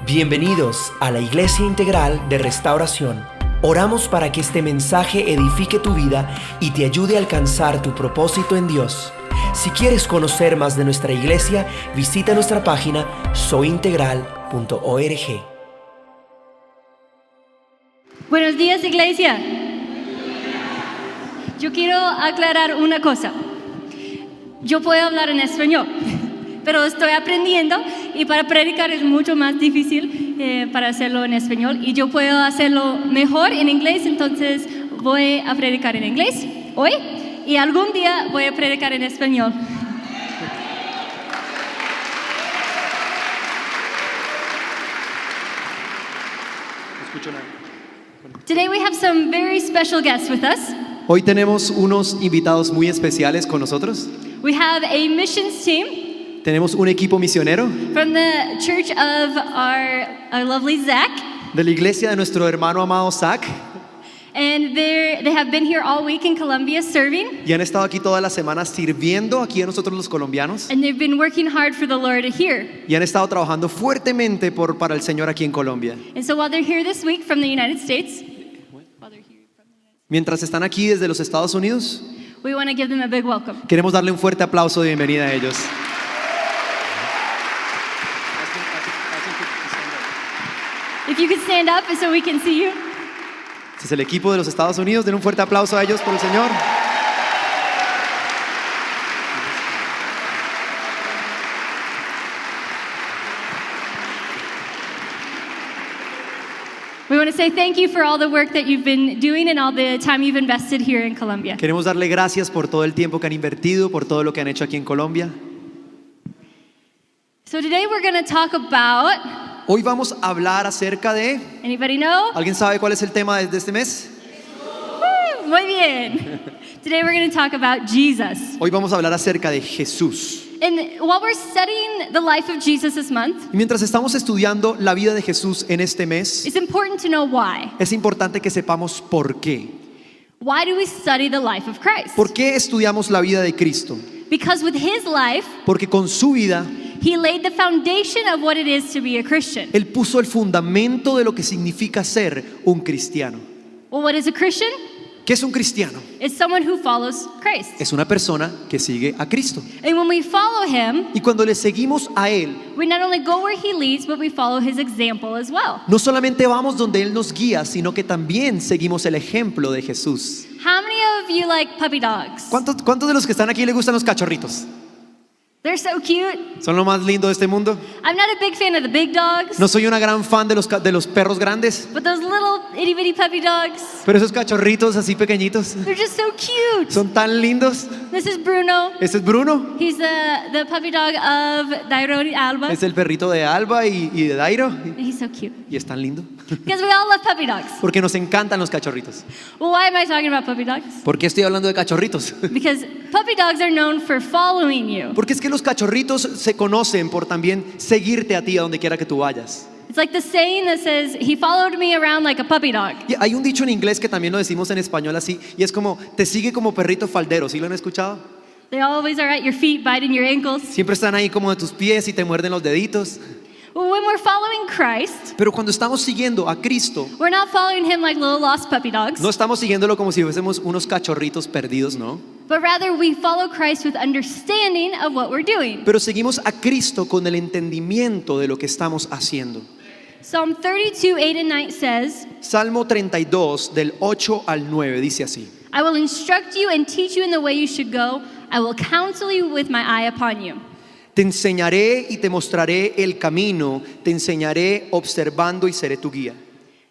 Bienvenidos a la Iglesia Integral de Restauración. Oramos para que este mensaje edifique tu vida y te ayude a alcanzar tu propósito en Dios. Si quieres conocer más de nuestra iglesia, visita nuestra página soyintegral.org. Buenos días, iglesia. Yo quiero aclarar una cosa. Yo puedo hablar en español, pero estoy aprendiendo y para predicar es mucho más difícil para hacerlo en español y yo puedo hacerlo mejor en inglés, entonces voy a predicar en inglés hoy y algún día voy a predicar en español. Today we have some very special guests with us. Hoy tenemos unos invitados muy especiales con nosotros. We have a missions team Tenemos un equipo misionero from the church of our lovely Zach, de la iglesia de nuestro hermano amado Zach and they have been here all week in Colombia serving, y han estado aquí toda la semana sirviendo aquí a nosotros los colombianos and they've been working hard for the Lord here. y han estado trabajando fuertemente para el Señor aquí en Colombia. And so while they're here this week from the United States, Mientras están aquí desde los Estados Unidos, we want to give them a big welcome. queremos darle un fuerte aplauso de bienvenida a ellos. If you could stand up so we can see you. Este es el equipo de los Estados Unidos, den un fuerte aplauso a ellos por el Señor. We want to say thank you for all the work that you've been doing and all the time you've invested here in Colombia. Queremos darle gracias por todo el tiempo que han invertido, por todo lo que han hecho aquí en Colombia. So today we're going to talk about, Hoy vamos a hablar acerca de... anybody know? ¿Alguien sabe cuál es el tema de este mes? Woo, muy bien. Today we're going to talk about Jesus. Hoy vamos a hablar acerca de Jesús. And while we're studying the life of Jesus this month, Y mientras estamos estudiando la vida de Jesús en este mes, it's important to know why. es importante que sepamos por qué. Why do we study the life of Christ? ¿Por qué estudiamos la vida de Cristo? Because with his life, Porque con su vida, he laid the foundation of what it is to be a Christian. Él puso el fundamento de lo que significa ser un cristiano. Well, what is a Christian? ¿Qué es un cristiano? It's someone who follows Christ. Es una persona que sigue a Cristo. And when we follow him, Y cuando le seguimos a Él, we not only go where he leads, but we follow his example as well. no solamente vamos donde Él nos guía, sino que también seguimos el ejemplo de Jesús. How many of you like puppy dogs? ¿Cuántos de los que están aquí les gustan los cachorritos? They're so cute. ¿Son lo más lindo de este mundo? I'm not a big fan of the big dogs, No soy una gran fan de los perros grandes, but those little itty bitty puppy dogs, pero esos cachorritos así pequeñitos they're just so cute. son tan lindos. This is Bruno. Este es Bruno, He's the puppy dog of Dairo y Alba. es el perrito de Alba y de Dairo, He's so cute. y es tan lindo. Because we all love puppy dogs. Porque nos encantan los cachorritos. Well, why am I talking about puppy dogs? ¿Por qué estoy hablando de cachorritos? Because puppy dogs are known for following you. Porque es que los cachorritos se conocen por también seguirte a ti a donde quiera que tú vayas. It's like the saying that says, he followed me around like a puppy dog. Y hay un dicho en inglés que también lo decimos en español así, y es como, te sigue como perrito faldero, ¿sí lo han escuchado? They always are at your feet, biting your ankles. Siempre están ahí como de tus pies y te muerden los deditos. Well, when we're following Christ, Pero cuando estamos siguiendo a Cristo, we're not following him like little lost puppy dogs, no estamos siguiéndolo como si fuésemos unos cachorritos perdidos, ¿no? but rather we follow Christ with understanding of what we're doing. Pero seguimos a Cristo con el entendimiento de lo que estamos haciendo. Psalm 32, 8 and 9 says, Salmo 32 del 8 al 9 dice así: I will instruct you and teach you in the way you should go. I will counsel you with my eye upon you. Te enseñaré y te mostraré el camino, te enseñaré observando y seré tu guía.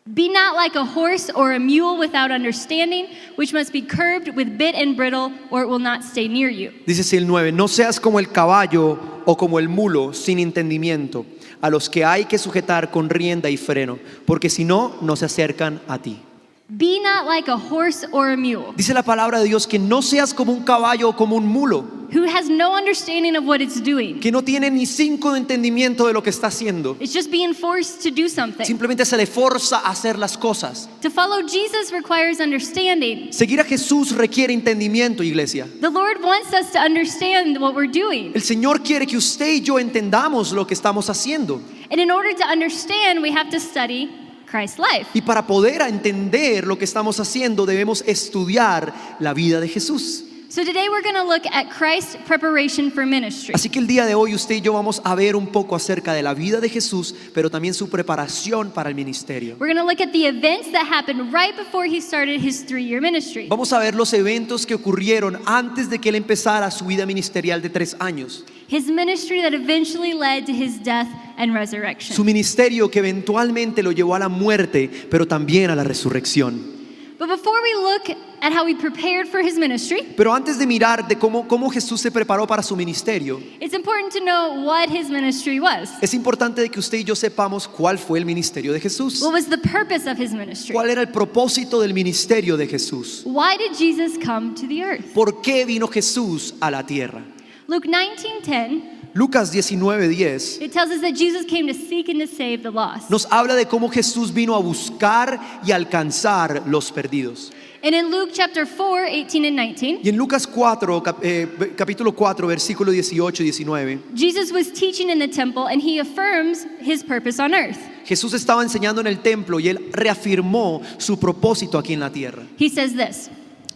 Be not like a horse or a mule without understanding, which must be curbed with bit and bridle, or it will not stay near you. Dice así el 9: no seas como el caballo o como el mulo sin entendimiento, a los que hay que sujetar con rienda y freno, porque si no, no se acercan a ti. Be not like a horse or a mule, Dice la palabra de Dios que no seas como un caballo o como un mulo, who has no understanding of what it's doing. que no tiene ni 5 de entendimiento de lo que está haciendo. It's just being forced to do something. Simplemente se le forza a hacer las cosas. To follow Jesus requires understanding. Seguir a Jesús requiere entendimiento, iglesia. The Lord wants us to understand what we're doing. El Señor quiere que usted y yo entendamos lo que estamos haciendo. And in order to understand, we have to study Christ's life. Y para poder entender lo que estamos haciendo, debemos estudiar la vida de Jesús. So today we're going to look at Christ's preparation for ministry. Así que el día de hoy usted y yo vamos a ver un poco acerca de la vida de Jesús, pero también su preparación para el ministerio. We're going to look at the events that happened right before he started his 3-year ministry. Vamos a ver los eventos que ocurrieron antes de que él empezara su vida ministerial de 3 años. His ministry that eventually led to his death and resurrection. Su ministerio que eventualmente lo llevó a la muerte, pero también a la resurrección. But before we look at how he prepared for his ministry, Pero antes de mirar de cómo Jesús se preparó para su ministerio, it's important to know what his ministry was. es importante de que usted y yo sepamos cuál fue el ministerio de Jesús. What was the purpose of his ministry? ¿Cuál era el propósito del ministerio de Jesús? Why did Jesus come to the earth? ¿Por qué vino Jesús a la tierra? Luke 19:10, Lucas 19:10 it tells us that Jesus came to seek and to save the lost. nos habla de cómo Jesús vino a buscar y alcanzar los perdidos. And in Luke chapter 4, 18 and 19, Y en Lucas 4, capítulo 4, versículo 18 y 19, Jesus was teaching in the temple and he affirms his purpose on earth. Jesús estaba enseñando en el templo y él reafirmó su propósito aquí en la tierra. He says this,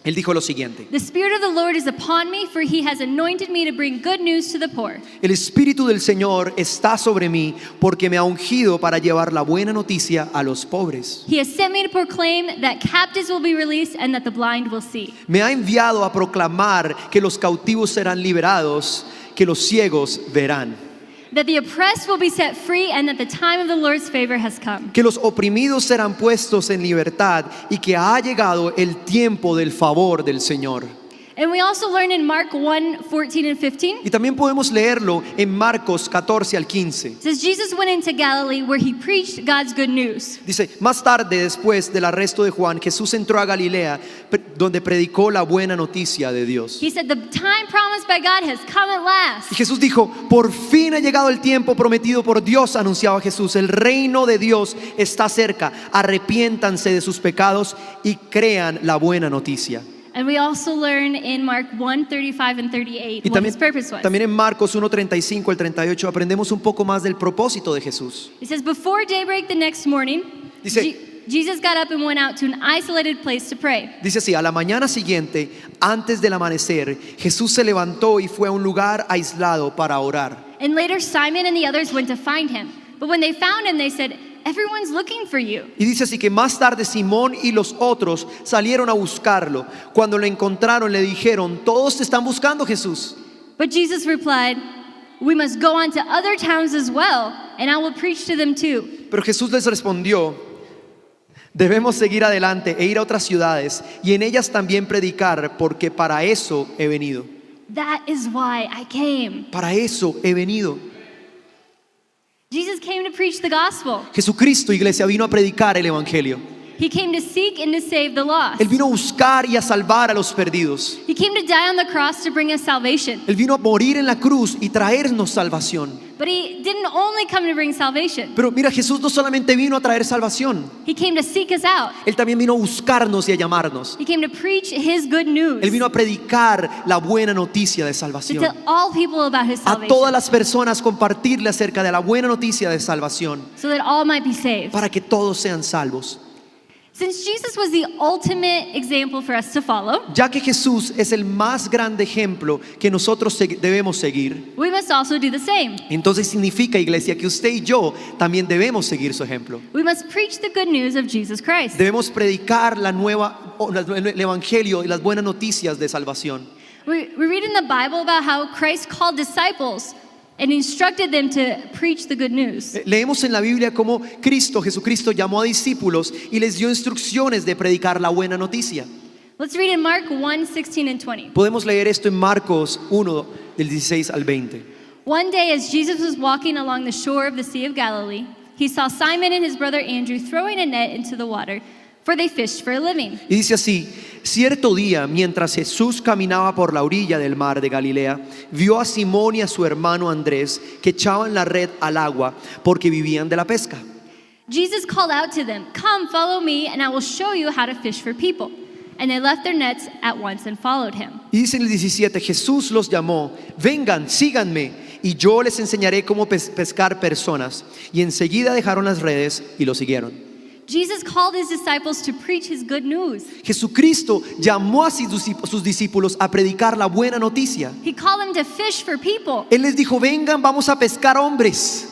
Él dijo lo siguiente: "The Spirit of the Lord is upon me, for he has anointed me to bring good news to the poor. el Espíritu del Señor está sobre mí porque me ha ungido para llevar la buena noticia a los pobres. He has sent me to proclaim that captives will be released and that the blind will see, Me ha enviado a proclamar que los cautivos serán liberados, que los ciegos verán, that the oppressed will be set free, and that the time of the Lord's favor has come." que los oprimidos serán puestos en libertad y que ha llegado el tiempo del favor del Señor. And we also learn in Mark 1, 14 and 15, Y también podemos leerlo en Marcos 14 al 15. it says, Jesus went into Galilee where he preached God's good news. Dice, más tarde, después del arresto de Juan, Jesús entró a Galilea, donde predicó la buena noticia de Dios. He said, "The time promised by God has come at last." Y Jesús dijo, por fin ha llegado el tiempo prometido por Dios, anunciaba Jesús. El reino de Dios está cerca. Arrepiéntanse de sus pecados y crean la buena noticia. And we also learn in Mark 1, 35 and 38 Y what his purpose was. también en Marcos 1:35 al 38 aprendemos un poco más del propósito de Jesús. It says, "Before daybreak the next morning, Dice- Jesus got up and went out to an isolated place to pray. Dice así, a la mañana siguiente, antes del amanecer, Jesús se levantó y fue a un lugar aislado para orar. And later Simon and the others went to find him. But when they found him, they said, 'Everyone's looking for you.'" Y dice así que más tarde Simón y los otros salieron a buscarlo. Cuando lo encontraron le dijeron, todos te están buscando, Jesús. But Jesus replied, "We must go on to other towns as well, and I will preach to them too." Pero Jesús les respondió, debemos seguir adelante e ir a otras ciudades y en ellas también predicar, porque para eso he venido. That is why I came. Para eso he venido. Jesus came to preach the gospel. Jesucristo, iglesia, vino a predicar el evangelio. He came to seek and to save the lost. Él vino a buscar y a salvar a los perdidos. He came to die on the cross to bring us salvation. Él vino a morir en la cruz y traernos salvación. But he didn't only come to bring salvation. Pero mira, Jesús no solamente vino a traer salvación, He came to seek us out. Él también vino a buscarnos y a llamarnos. He came to preach his good news. Él vino a predicar la buena noticia de To salvación. tell all people about his A salvation. todas las personas compartirle acerca de la buena noticia de salvación, So that all might be saved. para que todos sean salvos. Since Jesus was the ultimate example for us to follow, Ya que Jesús es el más grande ejemplo que nosotros debemos seguir, we must also do the same. entonces significa, iglesia, que usted y yo también debemos seguir su ejemplo. We must preach the good news of Jesus Christ. Debemos predicar el evangelio y las buenas noticias de salvación. We read in the Bible about how Christ called disciples and instructed them to preach the good news. Leemos en la Biblia cómo Jesucristo llamó a discípulos y les dio instrucciones de predicar la buena noticia. Let's read in Mark 1, 16 and 20. Podemos leer esto en Marcos 1, del 16 al 20. One day as Jesus was walking along the shore of the Sea of Galilee, he saw Simon and his brother Andrew throwing a net into the water, for they fished for a living. Y dice así: cierto día, mientras Jesús caminaba por la orilla del mar de Galilea, vio a Simón y a su hermano Andrés que echaban la red al agua porque vivían de la pesca. Jesus called out to them, "Come, follow me, and I will show you how to fish for people." And they left their nets at once and followed him. Y dice en el 17, Jesús los llamó: vengan, síganme, y yo les enseñaré cómo pescar personas. Y enseguida dejaron las redes y lo siguieron. Jesus called his disciples to preach his good news. Jesucristo llamó a sus discípulos a predicar la buena noticia. He called them to fish for people. Él les dijo: vengan, vamos a pescar hombres.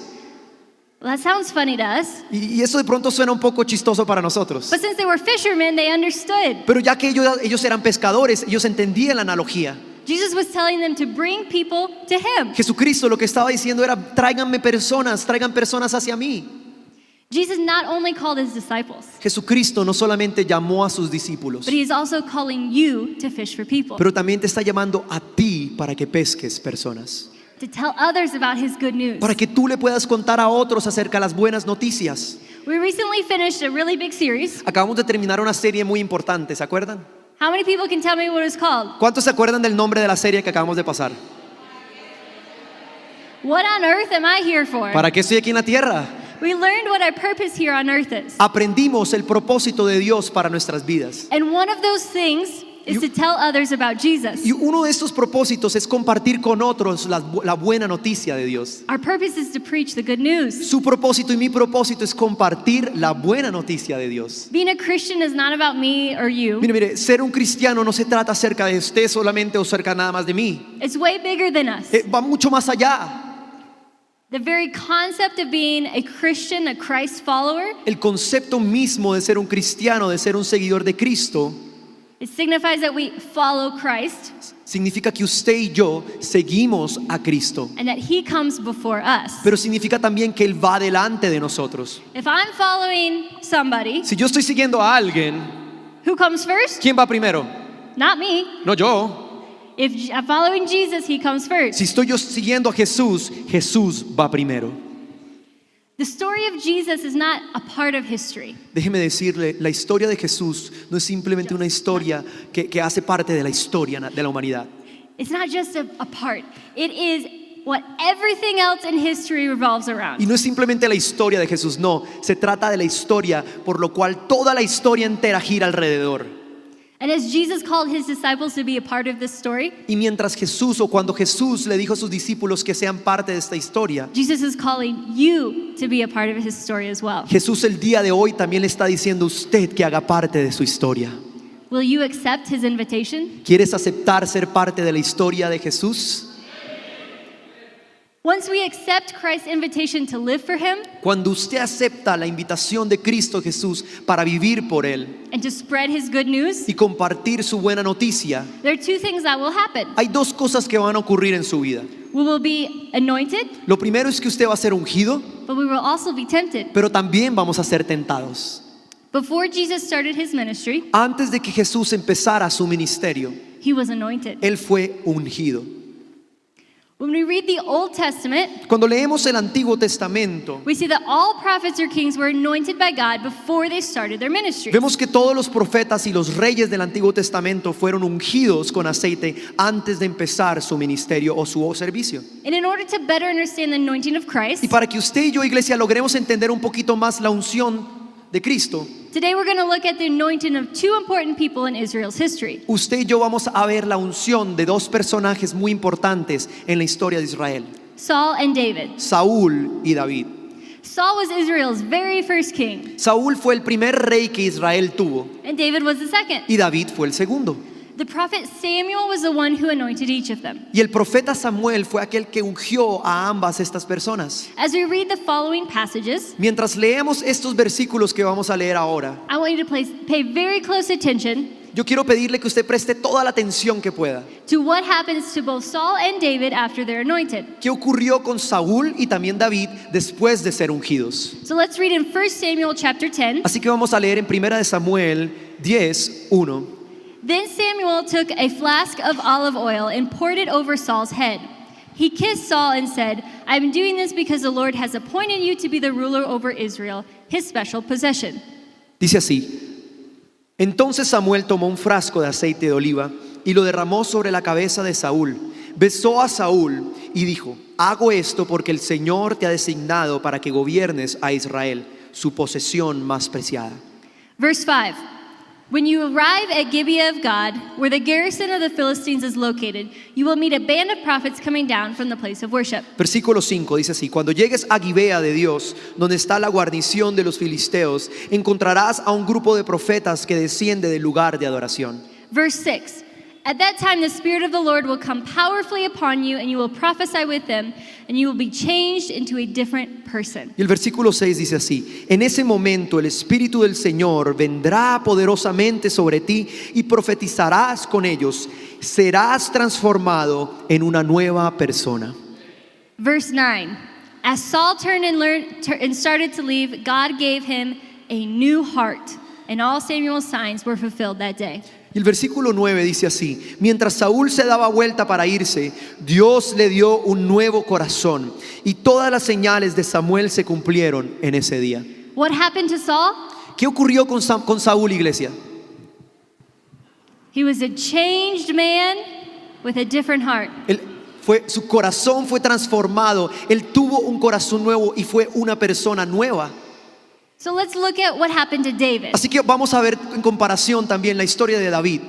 Well, that sounds funny to us. Y eso de pronto suena un poco chistoso para nosotros. But since they were fishermen, they understood. Pero ya que ellos eran pescadores, ellos entendían la analogía. Jesus was telling them to bring people to him. Jesucristo lo que estaba diciendo era: traigan personas hacia mí. Jesus not only called his disciples, Jesucristo no solamente llamó a sus discípulos, but he is also calling you to fish for people, pero también te está llamando a ti para que pesques personas, to tell others about his good news. para que tú le puedas contar a otros acerca de las buenas noticias. We recently finished a really big series. Acabamos de terminar una serie muy importante, ¿se acuerdan? How many people can tell me what it's called? ¿Cuántos se acuerdan del nombre de la serie que acabamos de pasar? What on earth am I here for? ¿Para qué estoy aquí en la tierra? We learned what our purpose here on earth is. Aprendimos el propósito de Dios para nuestras vidas. And one of those things is to tell others about Jesus. Y uno de estos propósitos es compartir con otros la buena noticia de Dios. Our purpose is to preach the good news. Su propósito y mi propósito es compartir la buena noticia de Dios. Being a Christian is not about me or you. Mire, ser un cristiano no se trata acerca de usted solamente o cerca nada más de mí. It's way bigger than us. Va mucho más allá. The very concept of being a Christian, a Christ follower, El concepto mismo de ser un cristiano, de ser un seguidor de Cristo, it signifies that we follow Christ significa que usted y yo seguimos a Cristo. and that he comes before us. Pero significa también que Él va delante de nosotros. If I'm following somebody, Si yo estoy siguiendo a alguien, who comes first? ¿quién va primero? Not me. No yo. If I'm following Jesus, he comes first. Si estoy yo siguiendo a Jesús, Jesús va primero. The story of Jesus is not a part of history. Déjeme decirle, la historia de Jesús no es simplemente una historia que hace parte de la historia de la humanidad. It's not just a part. It is what everything else in history revolves around. Y no es simplemente la historia de Jesús, no. Se trata de la historia por lo cual toda la historia entera gira alrededor. And as Jesus called his disciples to be a part of this story, Y mientras Jesús, o cuando Jesús le dijo a sus discípulos que sean parte de esta historia, Jesus is calling you to be a part of his story as well. Jesús el día de hoy también le está diciendo a usted que haga parte de su historia. Will you accept his invitation? ¿Quieres aceptar ser parte de la historia de Jesús? Once we accept Christ's invitation to live for him Cuando usted acepta la invitación de Cristo Jesús para vivir por Él and to spread his good news, y compartir su buena noticia, there are two things that will happen. hay dos cosas que van a ocurrir en su vida. We will be anointed, Lo primero es que usted va a ser ungido, but we will also be tempted. pero también vamos a ser tentados. Before Jesus started his ministry, Antes de que Jesús empezara su ministerio, he was anointed. Él fue ungido. When we read the Old Testament, Cuando leemos el Antiguo Testamento, we see that all prophets or kings were anointed by God before they started their ministry. vemos que todos los profetas y los reyes del Antiguo Testamento fueron ungidos con aceite antes de empezar su ministerio o su servicio. And in order to better understand the anointing of Christ, Y para que usted y yo, iglesia, logremos entender un poquito más la unción de Cristo, today we're going to look at the anointing of two important people in Israel's history. usted y yo vamos a ver la unción de dos personajes muy importantes en la historia de Israel, Saul and David. Saúl y David. Saul was Israel's very first king, Saúl fue el primer rey que Israel tuvo and David was the second. y David fue el segundo. The prophet Samuel was the one who anointed each of them. Y el profeta Samuel fue aquel que ungió a ambas estas personas. As we read the following passages, Mientras leemos estos versículos que vamos a leer ahora, I want you to pay very close attention yo quiero pedirle que usted preste toda la atención que pueda. to what happens to both Saul and David after they're anointed. ¿Qué ocurrió con Saúl y también David después de ser ungidos? So let's read in 1 Samuel chapter 10. Así que vamos a leer en 1 de Samuel 10:1. Then Samuel took a flask of olive oil and poured it over Saul's head. He kissed Saul and said, "I'm doing this because the Lord has appointed you to be the ruler over Israel, his special possession." Dice así: Entonces Samuel tomó un frasco de aceite de oliva y lo derramó sobre la cabeza de Saúl. Besó a Saúl y dijo: hago esto porque el Señor te ha designado para que gobiernes a Israel, su posesión más preciada. Verse 5. When you arrive at Gibeah of God, where the garrison of the Philistines is located, you will meet a band of prophets coming down from the place of worship. Versículo 5 dice así: cuando llegues a Gibea de Dios, donde está la guarnición de los filisteos, encontrarás a un grupo de profetas que desciende del lugar de adoración. Verse 6. At that time the Spirit of the Lord will come powerfully upon you, and you will prophesy with them, and you will be changed into a different person. Y el versículo 6 dice así: en ese momento el Espíritu del Señor vendrá poderosamente sobre ti y profetizarás con ellos. Serás transformado en una nueva persona. Verse 9. As Saul turned and started to leave, God gave him a new heart, and all Samuel's signs were fulfilled that day. Y el versículo 9 dice así: mientras Saúl se daba vuelta para irse, Dios le dio un nuevo corazón, y todas las señales de Samuel se cumplieron en ese día. What happened to Saul? ¿Qué ocurrió con Saúl, iglesia? He was a changed man with a different heart. Su corazón fue transformado, él tuvo un corazón nuevo y fue una persona nueva. So let's look at what happened to David. Así que vamos a ver en comparación también la historia de David.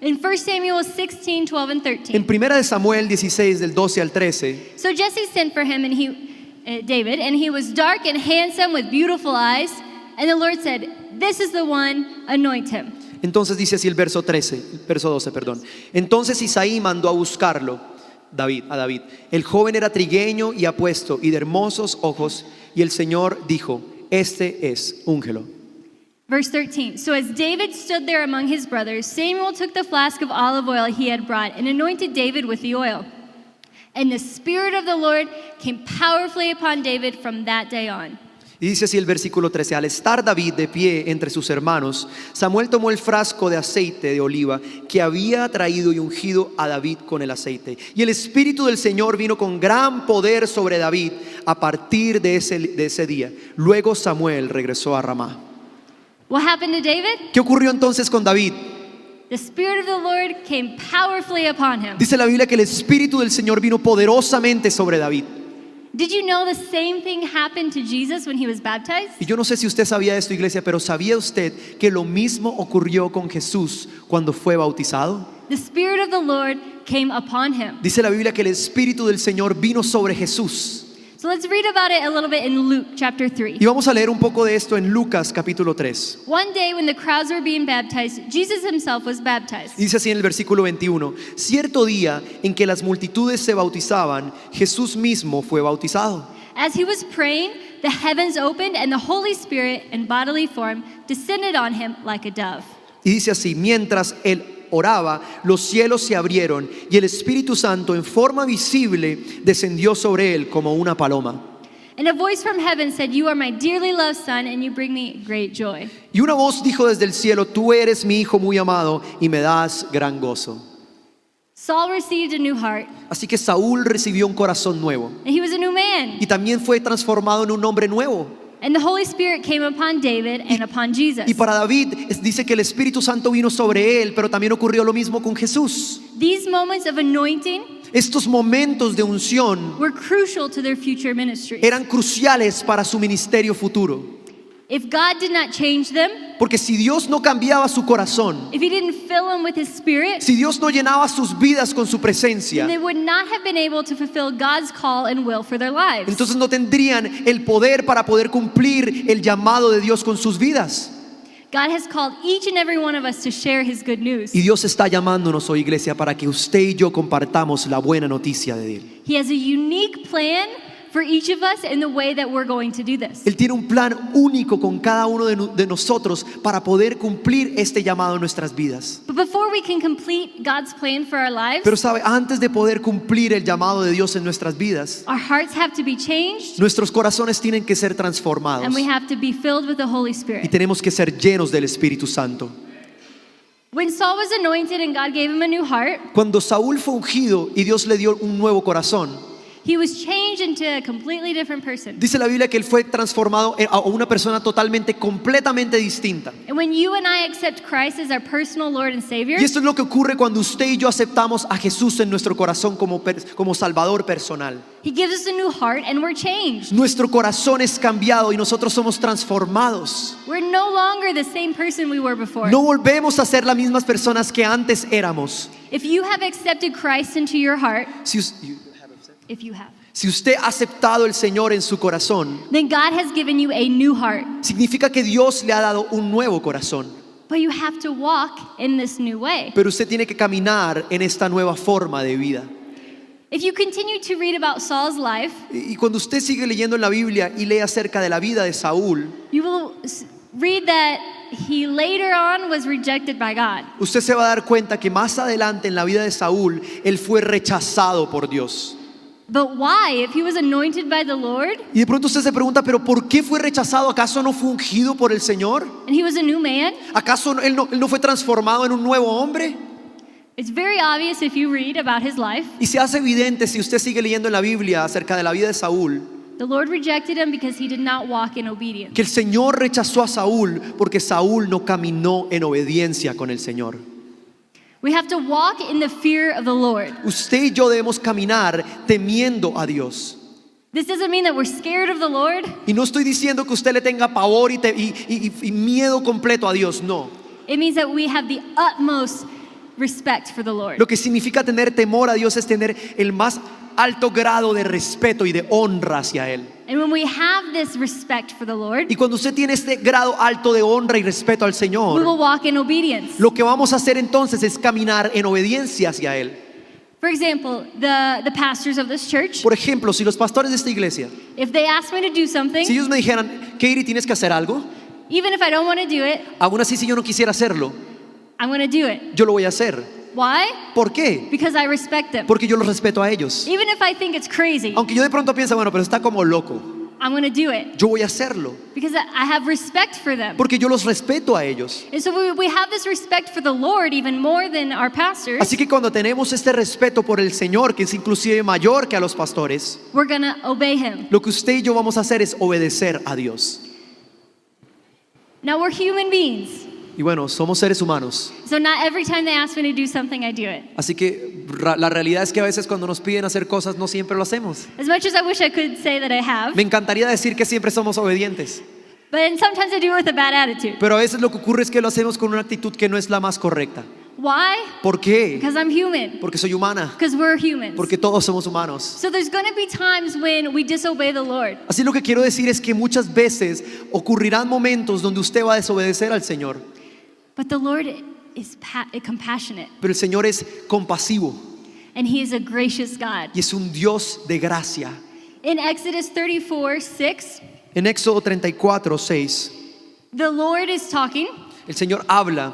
In 1 Samuel 16, 12, and 13. En 1 de Samuel 16 del 12 al 13. So Jesse sent for him, and David, and he was dark and handsome with beautiful eyes. And the Lord said, "This is the one, anoint him." Entonces dice así el verso 12, perdón. Entonces Isaí mandó a buscarlo, a David. El joven era trigueño y apuesto y de hermosos ojos, y el Señor dijo: este es, úngelo. Verse 13. So as David stood there among his brothers, Samuel took the flask of olive oil he had brought and anointed David with the oil. And the Spirit of the Lord came powerfully upon David from that day on. Y dice así el versículo 13: al estar David de pie entre sus hermanos, Samuel tomó el frasco de aceite de oliva que había traído y ungido a David con el aceite. Y el Espíritu del Señor vino con gran poder sobre David a partir de ese día. Luego Samuel regresó a Ramá. What happened to David? ¿Qué ocurrió entonces con David? The Spirit of the Lord came powerfully upon him. Dice la Biblia que el Espíritu del Señor vino poderosamente sobre David. Did you know the same thing happened to Jesus when he was baptized? Y yo no sé si usted sabía esto, iglesia, pero ¿sabía usted que lo mismo ocurrió con Jesús cuando fue bautizado? The Spirit of the Lord came upon him. Dice la Biblia que el Espíritu del Señor vino sobre Jesús. So let's read about it a little bit in Luke chapter 3. Y vamos a leer un poco de esto en Lucas capítulo 3. One day when the crowds were being baptized, Jesus himself was baptized. Dice así en el versículo 21: cierto día en que las multitudes se bautizaban, Jesús mismo fue bautizado. As he was praying, the heavens opened and the Holy Spirit in bodily form descended on him like a dove. Y dice así: mientras él oraba, los cielos se abrieron y el Espíritu Santo en forma visible descendió sobre él como una paloma. And a voice from heaven said, "You are my dearly loved son, and you bring me great joy." Y una voz dijo desde el cielo: tú eres mi hijo muy amado y me das gran gozo. Saul received a new heart, Así que Saúl recibió un corazón nuevo and he was a new man. y también fue transformado en un hombre nuevo. And the Holy Spirit came upon David and upon Jesus. Y para David dice que el Espíritu Santo vino sobre él, pero también ocurrió lo mismo con Jesús. These moments of anointing Estos momentos de unción were crucial to their future ministry. eran cruciales para su ministerio futuro. If God did not change them, Porque si Dios no cambiaba su corazón, if he didn't fill them with his Spirit, si Dios no llenaba sus vidas con su presencia, they would not have been able to fulfill God's call and will for their lives. entonces no tendrían el poder para poder cumplir el llamado de Dios con sus vidas. God has called each and every one of us to share his good news. Y Dios está llamándonos hoy, iglesia, para que usted y yo compartamos la buena noticia de Él. He has a unique plan for each of us in the way that we're going to do this. Él tiene un plan único con cada uno de nosotros para poder cumplir este llamado en nuestras vidas. But before we can complete God's plan for our lives, Pero sabe, antes de poder cumplir el llamado de Dios en nuestras vidas, our hearts have to be changed nuestros corazones tienen que ser transformados and we have to be filled with the Holy y Spirit. tenemos que ser llenos del Espíritu Santo. When Saul was anointed and God gave him a new heart, Cuando Saúl fue ungido y Dios le dio un nuevo corazón, he was changed into a completely different person. dice la Biblia que él fue transformado a una persona completamente distinta. And when you and I accept Christ as our personal Lord and Savior, Y esto es lo que ocurre cuando usted y yo aceptamos a Jesús en nuestro corazón como Salvador personal. He gives us a new heart and we're changed. Nuestro corazón es cambiado y nosotros somos transformados. We're no longer the same person we were before. No volvemos a ser las mismas personas que antes éramos. If you have accepted Christ into your heart, if you have, Si usted ha aceptado al Señor en su corazón, then God has given you a new heart. significa que Dios le ha dado un nuevo corazón. But you have to walk in this new way. Pero usted tiene que caminar en esta nueva forma de vida. If you continue to read about Saul's life, Y cuando usted sigue leyendo en la Biblia y lee acerca de la vida de Saúl, you will read that he later on was rejected by God. usted se va a dar cuenta que más adelante en la vida de Saúl, él fue rechazado por Dios. But why? If he was anointed by the Lord Y de pronto usted se pregunta, ¿pero por qué fue rechazado? ¿Acaso no fue ungido por el Señor? and he was a new man, ¿Acaso él no fue transformado en un nuevo hombre? it's very obvious if you read about his life. Y se hace evidente si usted sigue leyendo en la Biblia acerca de la vida de Saúl, The Lord rejected him because he did not walk in obedience. que el Señor rechazó a Saúl porque Saúl no caminó en obediencia con el Señor. We have to walk in the fear of the Lord. Usted y yo debemos caminar temiendo a Dios. This doesn't mean that we're scared of the Lord. Y no estoy diciendo que usted le tenga pavor y miedo completo a Dios, no. It means that we have the utmost respect for the Lord. Lo que significa tener temor a Dios es tener el más alto grado de respeto y de honra hacia Él. And when we have this respect for the Lord, Y cuando usted tiene este grado alto de honra y respeto al we Señor, will walk in obedience. lo que vamos a hacer entonces es caminar en obediencia hacia Él. For example, the pastors of this church, Por ejemplo, si los pastores de esta iglesia, if they ask me to do something, si ellos me dijeran, Katie, tienes que hacer algo, even if I don't want to do it, aún así si yo no quisiera hacerlo, I'm going to do it. yo lo voy a hacer. Why? ¿Por qué? Because I respect them. Porque yo los respeto a ellos. Even if I think it's crazy, Aunque yo de pronto pienso, bueno, pero está como loco, I'm going to do it yo voy a hacerlo. because I have respect for them. Porque yo los respeto a ellos. And so we have this respect for the Lord even more than our pastors. Así que cuando tenemos este respeto por el Señor, que es inclusive mayor que a los pastores, We're going to obey him. lo que usted y yo vamos a hacer es obedecer a Dios. Now we're human beings. Y bueno, somos seres humanos. So not every time they ask me to do something, I do it. Así que la realidad es que a veces cuando nos piden hacer cosas no siempre lo hacemos. As much as I wish I could say that I have, Me encantaría decir que siempre somos obedientes, but sometimes I do it with a bad attitude. pero a veces lo que ocurre es que lo hacemos con una actitud que no es la más correcta. Why? ¿Por qué? Because I'm human. Porque soy humana, Because we're humans. porque todos somos humanos. So there's going to be times when we disobey the Lord. Así lo que quiero decir es que muchas veces ocurrirán momentos donde usted va a desobedecer al Señor, But the Lord is compassionate, pero el Señor es compasivo and he is a gracious God. y es un Dios de gracia. In Exodus 34:6, En Éxodo 34:6, the Lord is talking, el Señor habla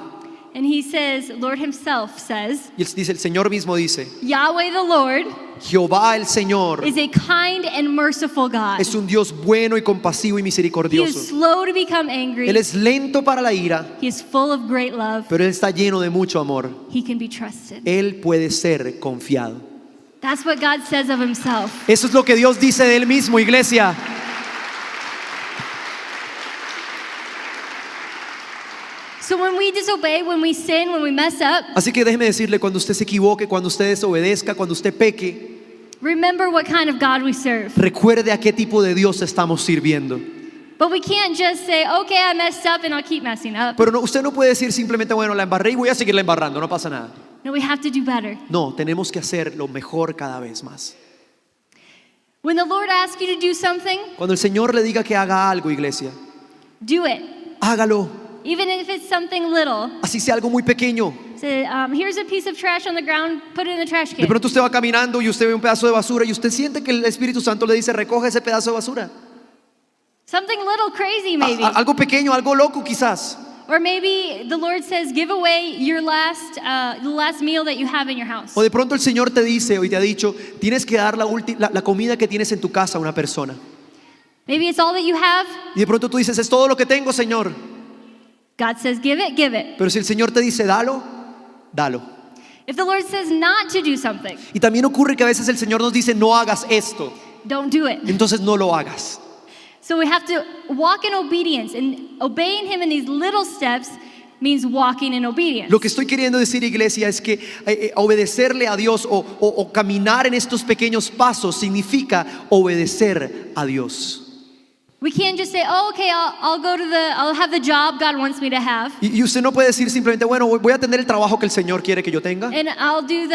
and he says, Lord himself says, y él dice, el Señor mismo dice, Yahweh the Lord Jehová el Señor is a kind and merciful God. es un Dios bueno y compasivo y He is misericordioso. slow to become angry. Él es lento para la ira, He is full of great love. pero Él está lleno de mucho amor. He can be trusted. Él puede ser confiado. That's what God says of himself. Eso es lo que Dios dice de Él mismo, iglesia. So when we disobey, when we sin, when we mess up, Así que déjeme decirle, cuando usted se equivoque, cuando usted desobedezca, cuando usted peque, remember what kind of God we serve. recuerde a qué tipo de Dios estamos sirviendo. But we can't just say, okay, I messed up and I'll keep messing up. Pero no, usted no puede decir simplemente, bueno, la embarré y voy a seguirla embarrando, no pasa nada. No, we have to do better. No, tenemos que hacer lo mejor cada vez más. When the Lord asks you to do something, Cuando el Señor le diga que haga algo, iglesia, do it. hágalo. Even if it's something little. Así sea algo muy pequeño. Say, here's a piece of trash on the ground, put it in the trash De can. pronto usted va caminando y usted ve un pedazo de basura y usted siente que el Espíritu Santo le dice, recoge ese pedazo de basura. Something little crazy maybe. Algo pequeño, algo loco quizás. Or maybe the Lord says, give away your the last meal that you have in your house. O de pronto el Señor te dice o te ha dicho, tienes que dar la comida que tienes en tu casa a una persona. Maybe it's all that you have. Y de pronto tú dices, es todo lo que tengo, Señor. God says, give it, give it. Pero si el Señor te dice, dalo, dalo. If the Lord says not to do something, Y también ocurre que a veces el Señor nos dice, no hagas esto. don't do it. Entonces no lo hagas. So we have to walk in obedience, and obeying him in these little steps means walking in obedience. Lo que estoy queriendo decir, iglesia, es que obedecerle a Dios o caminar en estos pequeños pasos significa obedecer a Dios. We can't just say, oh, okay, I'll have the job God wants me to have. Y usted no puede decir simplemente, bueno, voy a tener el trabajo que el Señor quiere que yo tenga. And I'll do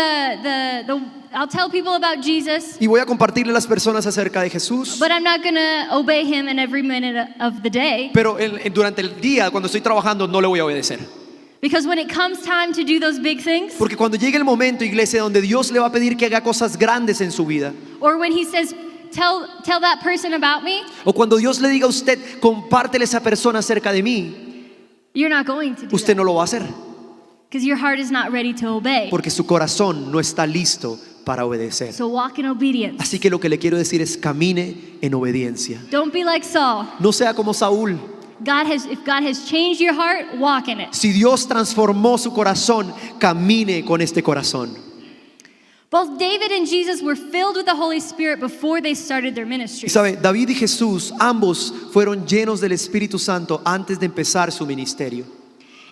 I'll tell people about Jesus, Y voy a compartirle a las personas acerca de Jesús. but I'm not going to obey him in every minute of the day. Pero durante el día, cuando estoy trabajando, no le voy a obedecer. Because when it comes time to do those big things, Porque cuando llegue el momento, iglesia, donde Dios le va a pedir que haga cosas grandes en su vida, or when he says, tell that person about me, o cuando Dios le diga a usted, compártele a esa persona acerca de mí, you're not going to do usted that. no lo va a hacer. Because your heart is not ready to obey. Porque su corazón no está listo para obedecer. So walk in obedience. Así que lo que le quiero decir es camine en obediencia. Don't be like Saul. No sea como Saúl. If God has changed your heart, walk in it. Si Dios transformó su corazón, camine con este corazón. Both David and Jesus were filled with the Holy Spirit before they started their Y ministry. sabe, David y Jesús, ambos fueron llenos del Espíritu Santo antes de empezar su ministerio.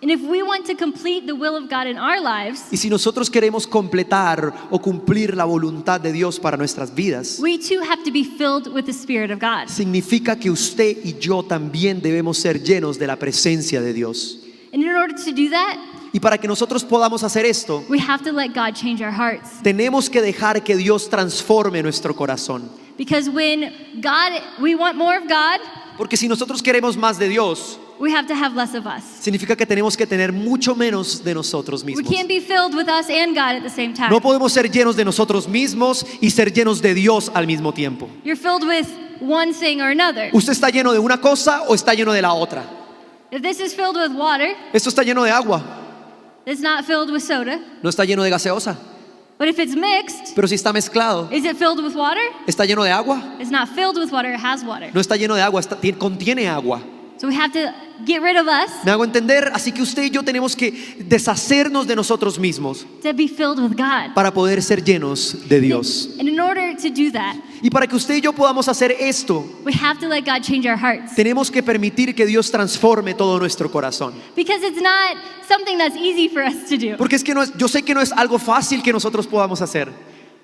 And if we want to complete the will of God in our lives, Y si nosotros queremos completar o cumplir la voluntad de Dios para nuestras vidas, we too have to be filled with the Spirit of God. significa que usted y yo también debemos ser llenos de la presencia de Dios. And in order to do that, Y para que nosotros podamos hacer esto, we have to let God change our hearts. tenemos que dejar que Dios transforme nuestro corazón. Because when we want more of God, Porque si nosotros queremos más de Dios, we have to have less of us. significa que tenemos que tener mucho menos de nosotros We mismos. can't be filled with us and God at the same time. No podemos ser llenos de nosotros mismos y ser llenos de Dios al mismo tiempo. You're filled with one thing or another. ¿Usted está lleno de una cosa o está lleno de la otra? If this is filled with water, Esto está lleno de agua, it's not filled with soda. no está lleno de gaseosa. But if it's mixed, Pero si está mezclado, is it filled with water? ¿está lleno de agua? It's not filled with water, it has water. No está lleno de agua, contiene agua. So we have to get rid of us ¿Me hago entender? Así que usted y yo tenemos que deshacernos de nosotros mismos to be filled with God. para poder ser llenos de Dios. And in order to do that, Y para que usted y yo podamos hacer esto, we have to let God change our hearts. tenemos que permitir que Dios transforme todo nuestro corazón. Because it's not something that's easy for us to do. Porque es que yo sé que no es algo fácil que nosotros podamos hacer.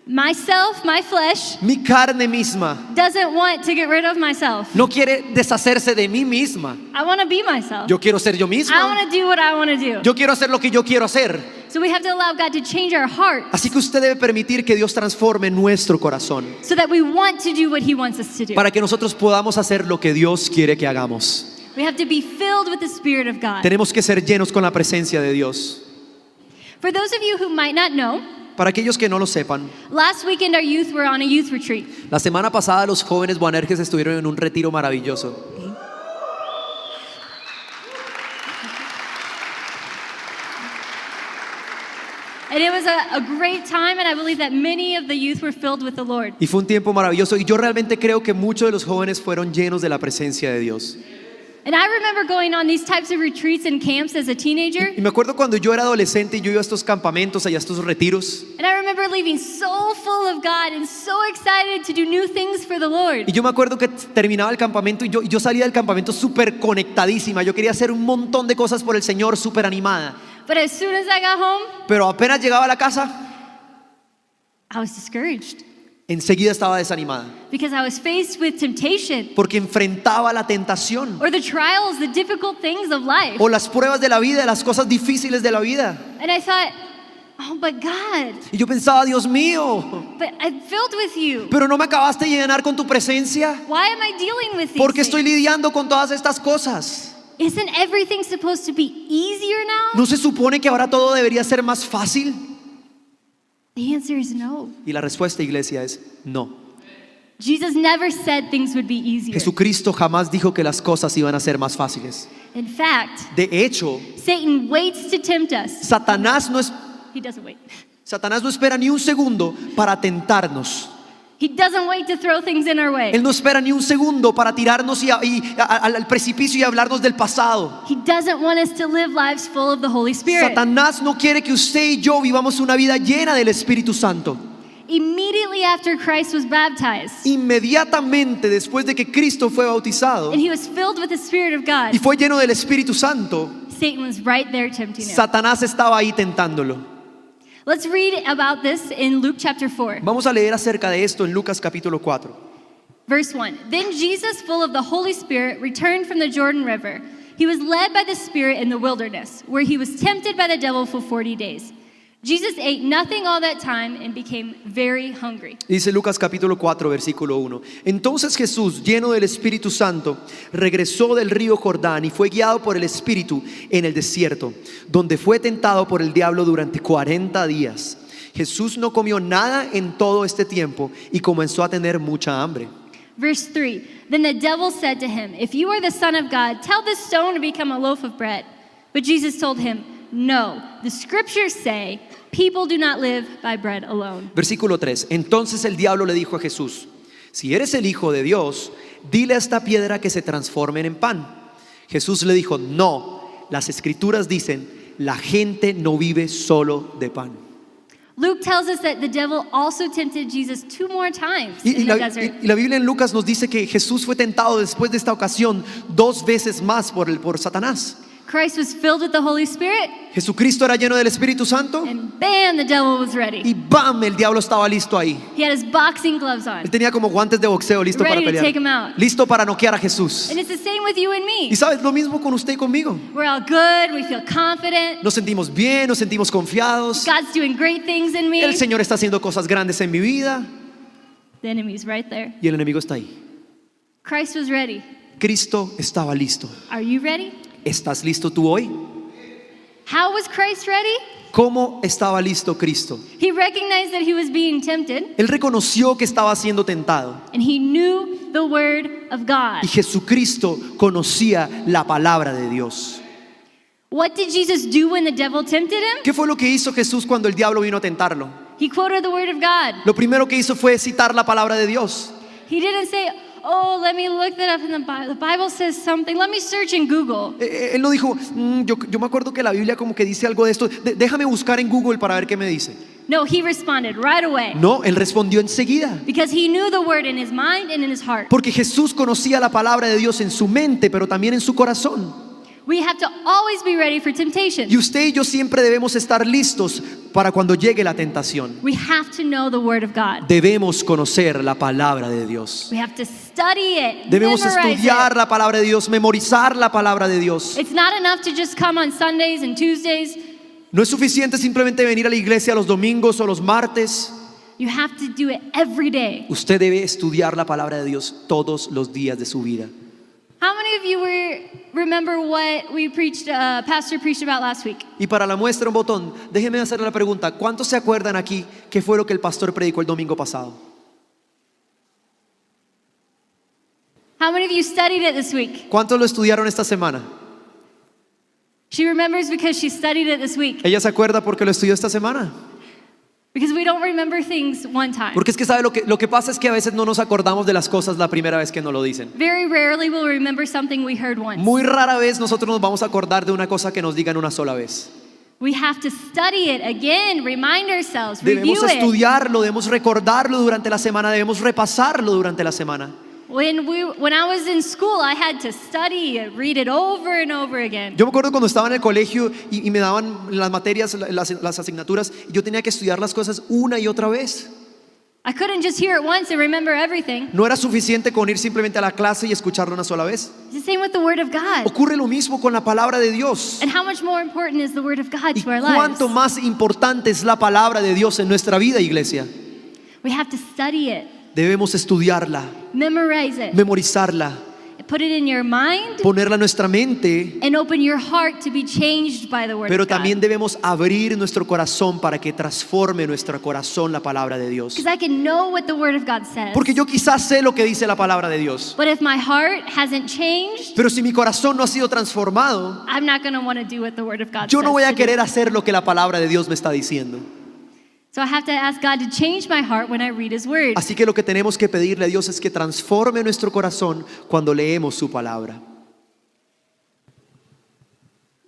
Myself, my flesh, Mi carne misma doesn't want to get rid of myself. no quiere deshacerse de mí misma. I want to be myself. Yo quiero ser yo I misma. want to do what I want to do. Yo quiero hacer lo que yo quiero hacer. So we have to allow God to change our hearts Así que usted debe permitir que Dios transforme nuestro corazón so that we want to do what He wants us to do. para que nosotros podamos hacer lo que Dios quiere que hagamos. We have to be filled with the Spirit of God. Tenemos que ser llenos con la presencia de Dios. For those of you who might not know, Para aquellos que no lo sepan, last weekend our youth were on a youth retreat. la semana pasada los jóvenes Boanerges estuvieron en un retiro maravilloso. And it was a great time, and I believe that many of the youth were filled with the Lord. Y fue un tiempo maravilloso y yo realmente creo que muchos de los jóvenes fueron llenos de la presencia de Dios. And I remember going on these types of retreats and camps as a teenager, Y me acuerdo cuando yo era adolescente y yo iba a estos campamentos, allá a estos retiros. and I remember leaving so full of God and so excited to do new things for the Lord. Y yo me acuerdo que terminaba el campamento y yo salía del campamento súper conectadísima. Yo quería hacer un montón de cosas por el Señor, súper animada. But as soon as I got home, Pero apenas llegaba a la casa, I was discouraged enseguida estaba desanimada. because I was faced with temptation Porque enfrentaba la tentación or the trials, the difficult things of life. o las pruebas de la vida, las cosas difíciles de la vida. And I thought, oh, but God, Y yo pensaba, Dios mío, but I'm filled with you. pero no me acabaste de llenar con tu presencia. Why am I dealing with these Porque estoy things? lidiando con todas estas cosas. Isn't everything supposed to be easier now? ¿No se supone que ahora todo debería ser más fácil? The answer is no. Y la respuesta, iglesia, es no. Jesus never said things would be easier. Jesucristo jamás dijo que las cosas iban a ser más fáciles. In fact, De hecho, Satan waits to tempt us. Satanás no espera ni un segundo para tentarnos. He doesn't wait to throw things in our way. Él no espera ni un segundo para tirarnos al precipicio y hablarnos del pasado. He doesn't want us to live lives full of the Holy Spirit. Satanás no quiere que usted y yo vivamos una vida llena del Espíritu Santo. immediately after Christ was baptized, Inmediatamente después de que Cristo fue bautizado and he was filled with the Spirit of God, y fue lleno del Espíritu Santo, Satan was right there tempting him. Satanás estaba ahí tentándolo. Let's read about this in Luke chapter 4. Vamos a leer acerca de esto en Lucas capítulo 4. Verse 1. Then Jesus, full of the Holy Spirit, returned from the Jordan River. He was led by the Spirit in the wilderness, where he was tempted by the devil for 40 days. Jesus ate nothing all that time and became very hungry. Dice Lucas capítulo 4 versículo 1. Entonces Jesús, lleno del Espíritu Santo, regresó del río Jordán y fue guiado por el Espíritu en el desierto, donde fue tentado por el diablo durante 40 días. Jesús no comió nada en todo este tiempo y comenzó a tener mucha hambre. Verse 3. Then the devil said to him, "If you are the Son of God, tell this stone to become a loaf of bread." But Jesus told him, "No, the scriptures say, people do not live by bread alone." Versículo 3. Entonces el diablo le dijo a Jesús: si eres el Hijo de Dios, dile a esta piedra que se transforme en pan. Jesús le dijo: no, las escrituras dicen, la gente no vive solo de pan. Luke tells us that the devil also tempted Jesus 2 more times Y in the desert. la Biblia en Lucas nos dice que Jesús fue tentado después de esta ocasión 2 veces más por Satanás. Christ was filled with the Holy Spirit, Jesucristo era lleno del Espíritu Santo and bam, the devil was ready. y ¡bam! El diablo estaba listo ahí. He had his boxing gloves on. Él tenía como guantes de boxeo listo para Ready to pelear, take him out. listo para noquear a Jesús. And it's the same with you and me. Y sabes, lo mismo con usted y conmigo. We're all good, we feel confident. Nos sentimos bien, nos sentimos confiados. God's doing great things in me. El Señor está haciendo cosas grandes en mi vida The enemy's right there. y el enemigo está ahí. Christ was ready. Cristo estaba listo. Are you ready? ¿Estás listo tú hoy? How was Christ ready? ¿Cómo estaba listo Cristo? He recognized that he was being tempted, Él reconoció que estaba siendo tentado and he knew the word of God. y Jesucristo conocía la palabra de Dios. What did Jesus do when the devil tempted him? ¿Qué fue lo que hizo Jesús cuando el diablo vino a tentarlo? He quoted the word of God. Lo primero que hizo fue citar la palabra de Dios. He didn't say, "Oh, let me look that up in the Bible. The Bible says something. Let me search in Google." Él no dijo, yo me acuerdo que la Biblia como que dice algo de esto, déjame buscar en Google para ver qué me dice. No, he responded right away No, él respondió enseguida. because he knew the word in his mind and in his heart. Porque Jesús conocía la palabra de Dios en su mente, pero también en su corazón. We have to always be ready for temptation. Y usted y yo siempre debemos estar listos para cuando llegue la tentación. We have to know the word of God. Debemos conocer la palabra de Dios. We have to study it. Debemos memorize estudiar it. la palabra de Dios, memorizar la palabra de Dios. It's not enough to just come on Sundays and Tuesdays. No es suficiente simplemente venir a la iglesia los domingos o los martes. You have to do it every day. Usted debe estudiar la palabra de Dios todos los días de su vida. How many of you remember what we preached, Pastor preached about last week? Y para la muestra un botón, déjeme hacerle la pregunta, ¿cuántos se acuerdan aquí qué fue lo que el pastor predicó el domingo pasado? How many of you studied it this week? ¿Cuántos lo estudiaron esta semana? She remembers because she studied it this week. ¿Ella se acuerda porque lo estudió esta semana? Because we don't remember things one time. Porque es que sabe lo que pasa es que a veces no nos acordamos de las cosas la primera vez que nos lo dicen. Very rarely we'll remember something we heard once. Muy rara vez nosotros nos vamos a acordar de una cosa que nos digan una sola vez. We have to study it again, remind ourselves, review Debemos it. estudiarlo, debemos recordarlo durante la semana, debemos repasarlo durante la semana. When I was in school, I had to study it, read it over and over again. Yo me acuerdo cuando estaba en el colegio y me daban las materias, las asignaturas, y yo tenía que estudiar las cosas una y otra vez. I couldn't just hear it once and remember everything. No era suficiente con ir simplemente a la clase y escucharlo una sola vez. It's the same with the Word of God. Ocurre lo mismo con la palabra de Dios. And how much more important is the Word of God Y to our lives? cuánto más importante es la palabra de Dios en nuestra vida, iglesia. We have to study it, Debemos estudiarla, memorize it, memorizarla, put it in your mind, ponerla en nuestra mente, and open your heart to be changed by the Word pero of God. también debemos abrir nuestro corazón para que transforme nuestro corazón la palabra de Dios. Because I can know what the Word of God says. Porque yo quizás sé lo que dice la palabra de Dios, But if my heart hasn't changed, pero si mi corazón no ha sido transformado, I'm not going to want to do what the Word of God yo no voy says a to do. querer hacer lo que la palabra de Dios me está diciendo. So I have to ask God to change my heart when I read His Word. Así que lo que tenemos que pedirle a Dios es que transforme nuestro corazón cuando leemos su palabra.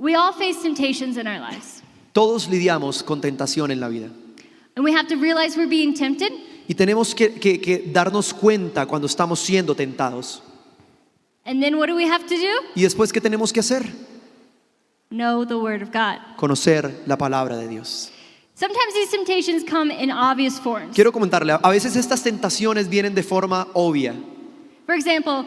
We all face temptations in our lives. Todos lidiamos con tentación en la vida. And we have to realize we're being tempted. Y tenemos que darnos cuenta cuando estamos siendo tentados. And then what do we have to do? ¿Y después qué tenemos que hacer? Know the Word of God. Conocer la palabra de Dios. Sometimes these temptations come in obvious forms. Quiero comentarle, a veces estas tentaciones vienen de forma obvia. For example,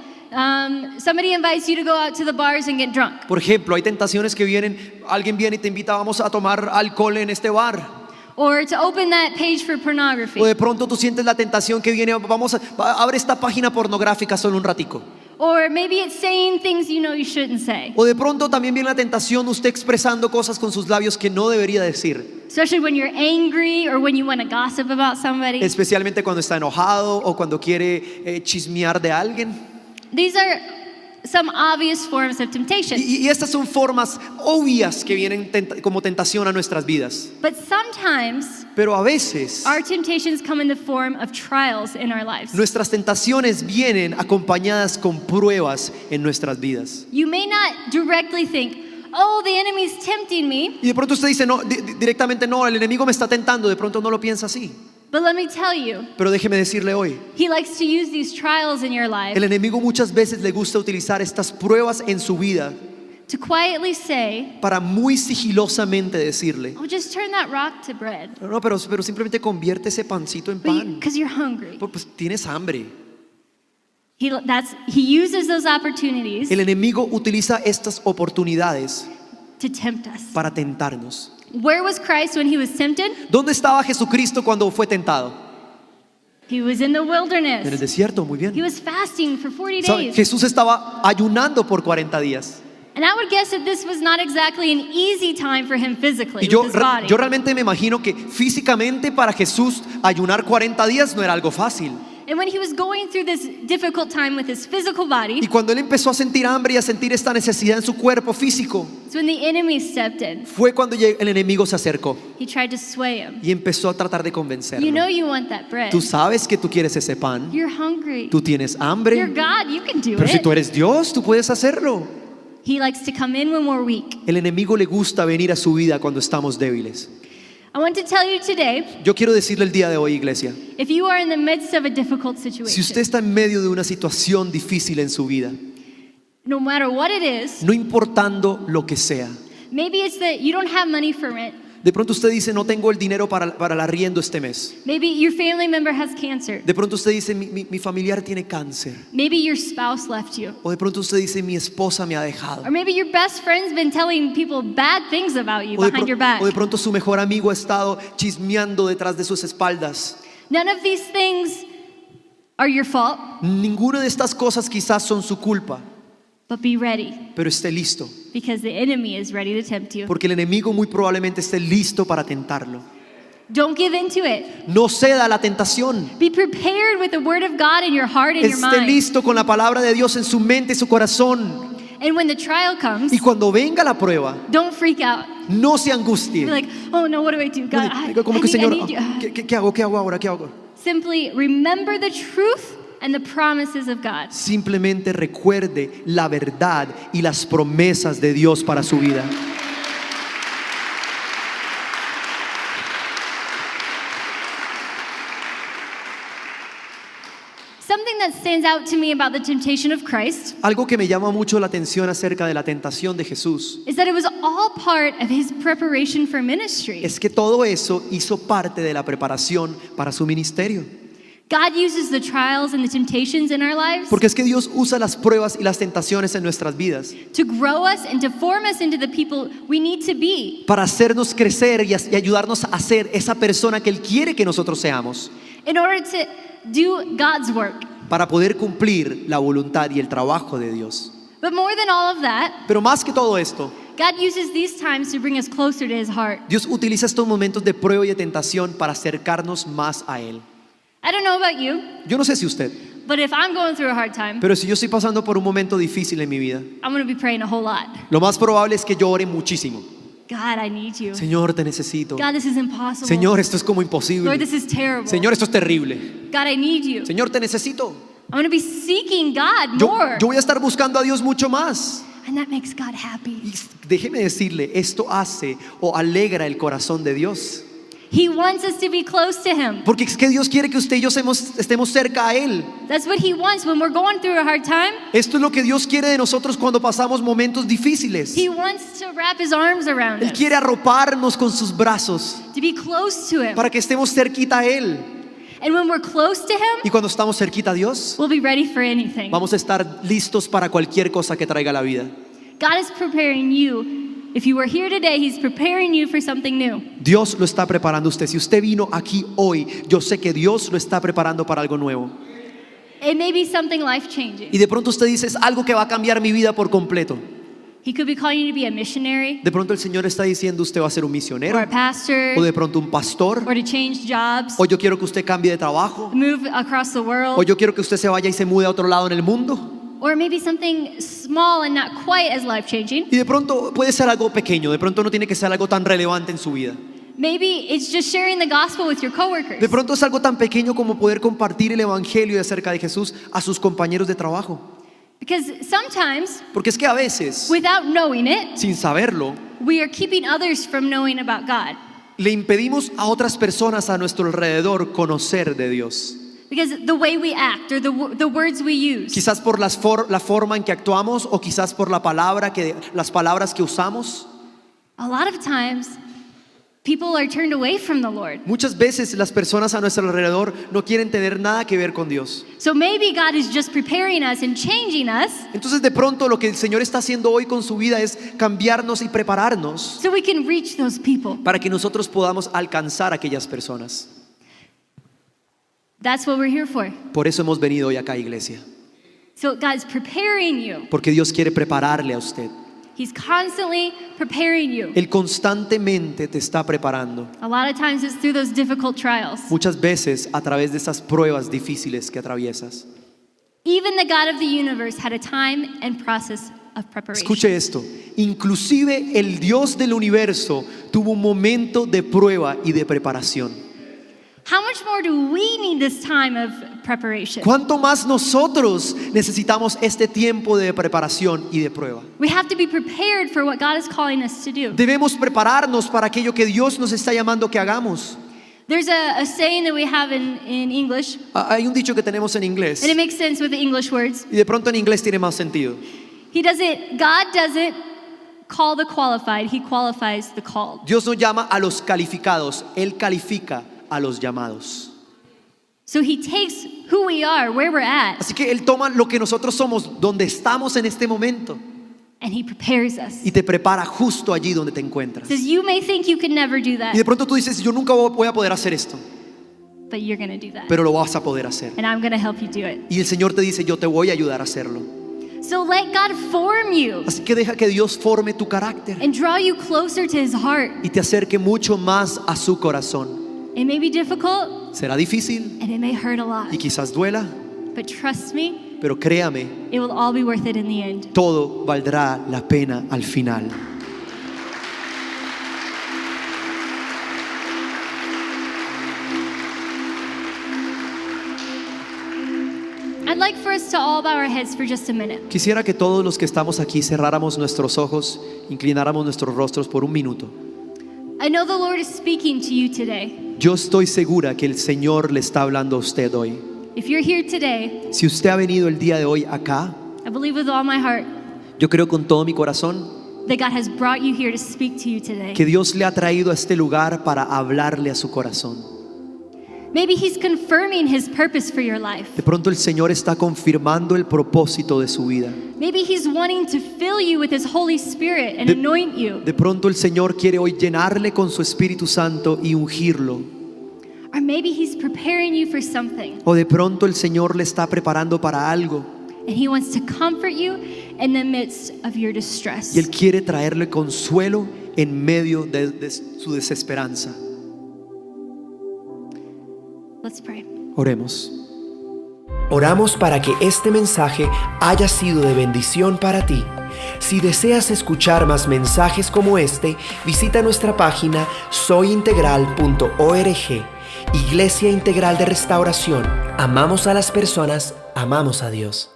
somebody invites you to go out to the bars and get drunk. Por ejemplo, hay tentaciones que vienen, alguien viene y te invita, vamos a tomar alcohol en este bar. Or to open that page for pornography. O de pronto tú sientes la tentación que viene, abre esta página pornográfica solo un ratico. Or maybe it's saying things you know you shouldn't say. O de pronto también viene la tentación usted expresando cosas con sus labios que no debería decir. Especially when you're angry or when you want to gossip about somebody. Especialmente cuando está enojado o cuando quiere chismear de alguien. These are some obvious forms of temptation. Y estas son formas obvias que vienen como tentación a nuestras vidas. But sometimes Pero a veces our temptations come in the form of trials in our lives. nuestras tentaciones vienen acompañadas con pruebas en nuestras vidas. You may not directly think, oh, the enemy's tempting me. Y de pronto usted dice, no, directamente no, el enemigo me está tentando. De pronto no lo piensa así. But let me tell you, Pero déjeme decirle hoy, he likes to use these trials in your life el enemigo muchas veces le gusta utilizar estas pruebas en su vida to quietly say, para muy sigilosamente decirle, oh, just turn that rock to bread. no, pero simplemente convierte ese pancito en pan. Because you're hungry. Pues tienes hambre. He uses those opportunities El enemigo utiliza estas oportunidades to tempt us. para tentarnos. Where was Christ when he was tempted? ¿Dónde estaba Jesucristo cuando fue tentado? He was in the En el wilderness. desierto, muy He bien. was fasting for 40 ¿Sabe? days. Jesús estaba ayunando por 40 días. And I would guess that this was not exactly an easy time for him physically Y yo, with his body. yo realmente me imagino que físicamente para Jesús ayunar 40 días no era algo fácil. And when he was going through this difficult time with his physical body, Y cuando él empezó a sentir hambre y a sentir esta necesidad en su cuerpo físico, it's when the enemy stepped in. fue cuando el enemigo se acercó He tried to sway him. y empezó a tratar de You convencerlo. know you want that bread. Tú sabes que tú quieres ese pan, You're hungry. tú tienes You're hambre, God. You can do pero si it. tú eres Dios, tú puedes hacerlo. He likes to come in when we're weak. El enemigo le gusta venir a su vida cuando estamos débiles. I want to tell you today, Yo quiero decirle el día de hoy, iglesia, if you are in the midst of a difficult si situation, usted está en medio de una situación difícil en su vida, no matter what it is, no importando lo que sea, maybe it's that you don't have money for rent. de pronto usted dice, no tengo el dinero para el arriendo este mes. Maybe your family member has cancer. De pronto usted dice, mi familiar tiene cáncer. Maybe your spouse left you. O de pronto usted dice, mi esposa me ha dejado. Or maybe your best friend's been telling people bad things about you O de, behind your back. o de pronto su mejor amigo ha estado chismeando detrás de sus espaldas. None of these things are your fault, Ninguna de estas cosas quizás son su culpa, but be ready pero esté listo, because the enemy is ready to tempt you. porque el enemigo muy probablemente esté listo para tentarlo. Don't give in to it. No ceda a la tentación. Be prepared with the word of God in your heart and your Esté mind. listo con la palabra de Dios en su mente y su corazón. And when the trial comes, Y cuando venga la prueba, don't freak out. no se angustie. Be like, oh no, what do I do? God, Como que, I Señor, need you. ¿qué hago? ¿Qué hago ahora? ¿Qué hago? Simply remember the truth and the promises of God. Simplemente recuerde la verdad y las promesas de Dios para su vida. Something that stands out to me about the temptation of Christ Algo que me llama mucho la atención acerca de la tentación de Jesús is that it was all part of his preparation for ministry. es que todo eso hizo parte de la preparación para su ministerio. God uses the trials and the temptations in our lives Porque es que Dios usa las pruebas y las tentaciones en nuestras vidas to grow us and to form us into the people we need to be para hacernos crecer y ayudarnos a ser esa persona que Él quiere que nosotros seamos, in order to do God's work. para poder cumplir la voluntad y el trabajo de Dios. But more than all of that, Pero más que todo esto, God uses these times to bring us closer to his heart. Dios utiliza estos momentos de prueba y de tentación para acercarnos más a Él. I don't know about you, Yo no sé si usted, but if I'm going through a hard time, pero si yo estoy pasando por un momento difícil en mi vida, I'm going to be praying a whole lot. lo más probable es que yo ore muchísimo. God, I need you. Señor, te necesito. God, this is impossible. Señor, esto es como Lord, imposible. this is terrible. Señor, esto es terrible. God, I need you. Señor, te necesito. I'm going to be seeking God Yo more. voy a estar buscando a Dios mucho más. And that makes God happy. Y déjeme decirle, esto hace o alegra el corazón de Dios. He wants us to be close to Him. Porque es que Dios quiere que usted y yo estemos cerca a Él. That's what He wants when we're going through a hard time. Esto es lo que Dios quiere de nosotros cuando pasamos momentos difíciles. He wants to wrap His arms around Él us, quiere arroparnos con sus brazos to be close to Him. para que estemos cerquita a Él. And when we're close to Him, Y cuando estamos cerquita a Dios, we'll be ready for anything. vamos a estar listos para cualquier cosa que traiga la vida. God is preparing you. If you were here today, He's preparing you for something new. Dios lo está preparando a usted. Si usted vino aquí hoy, yo sé que Dios lo está preparando para algo nuevo. It may be something life-changing. Y de pronto usted dice, es algo que va a cambiar mi vida por completo. He could be calling you to be a missionary, De pronto el Señor está diciendo, usted va a ser un misionero, or a pastor, o de pronto un pastor, or to change jobs, o yo quiero que usted cambie de trabajo, move across the o world, yo quiero que usted se vaya y se mude a otro lado en el mundo. or maybe something small and not quite as life-changing. Y de pronto puede ser algo pequeño, de pronto no tiene que ser algo tan relevante en su vida. Maybe it's just sharing the gospel with your coworkers. De pronto es algo tan pequeño como poder compartir el evangelio acerca de Jesús a sus compañeros de trabajo. Because sometimes, Porque es que a veces, without knowing it, sin saberlo, we are keeping others from knowing about God. le impedimos a otras personas a nuestro alrededor conocer de Dios. Because the way we act or the words we use. Quizás por la forma en que actuamos o quizás por las palabras que usamos. A lot of times, people are turned away from the Lord. Muchas veces las personas a nuestro alrededor no quieren tener nada que ver con Dios. So maybe God is just preparing us and changing us Entonces de pronto lo que el Señor está haciendo hoy con su vida es cambiarnos y prepararnos so we can reach those people. para que nosotros podamos alcanzar a aquellas personas. That's what we're here for. Por eso hemos venido hoy acá, iglesia. So God's preparing you. Porque Dios quiere prepararle a usted. He's constantly preparing you. Él constantemente te está preparando. A lot of times it's through those difficult trials. Muchas veces a través de esas pruebas difíciles que atraviesas. Even the God of the universe had a time and process of preparation. Escuche esto. Inclusive el Dios del universo tuvo un momento de prueba y de preparación. How much more do we need this time of preparation? ¿Cuánto más nosotros necesitamos este tiempo de preparación y de prueba? We have to be prepared for what God is calling us to do. Debemos prepararnos para aquello que Dios nos está llamando que hagamos. There's a saying that we have in English, Hay un dicho que tenemos en inglés and it makes sense with the English words. y de pronto en inglés tiene más sentido. God doesn't call the qualified, He qualifies the called. Dios no llama a los calificados, Él califica a los llamados. So He takes who we are, where we're at, Así que Él toma lo que nosotros somos, donde estamos en este momento, and He prepares us. y te prepara justo allí donde te encuentras. Says you may think you can never do that, Y de pronto tú dices, yo nunca voy a poder hacer esto, but you're going to do that. pero lo vas a poder hacer. And I'm going to help you do it. Y el Señor te dice, yo te voy a ayudar a hacerlo. So let God form you Así que deja que Dios forme tu carácter and draw you closer to His heart. y te acerque mucho más a su corazón. It may be difficult Será difícil and it may hurt a lot, y quizás duela, but trust me, pero créame, it will all be worth it in the end. todo valdrá la pena al final. I'd like for us to all bow our heads for just a minute. Quisiera que todos los que estamos aquí cerráramos nuestros ojos, inclináramos nuestros rostros por un minuto. I know the Lord is speaking to you today. Yo estoy segura que el Señor le está hablando a usted hoy. If you're here today, Si usted ha venido el día de hoy acá, I believe with all my heart yo creo con todo mi corazón that God has brought you here to speak to you today. que Dios le ha traído a este lugar para hablarle a su corazón. Maybe He's confirming His purpose for your life. De pronto el Señor está confirmando el propósito de su vida. Maybe He's wanting to fill you with His Holy Spirit and anoint you. De pronto el Señor quiere hoy llenarle con su Espíritu Santo y ungirlo. Or maybe He's preparing you for something. O de pronto el Señor le está preparando para algo And He wants to comfort you in the midst of your distress. y Él quiere traerle consuelo en medio de su desesperanza. Let's pray. Oremos. Oramos para que este mensaje haya sido de bendición para ti. Si deseas escuchar más mensajes como este, visita nuestra página soyintegral.org. Iglesia Integral de Restauración. Amamos a las personas, amamos a Dios.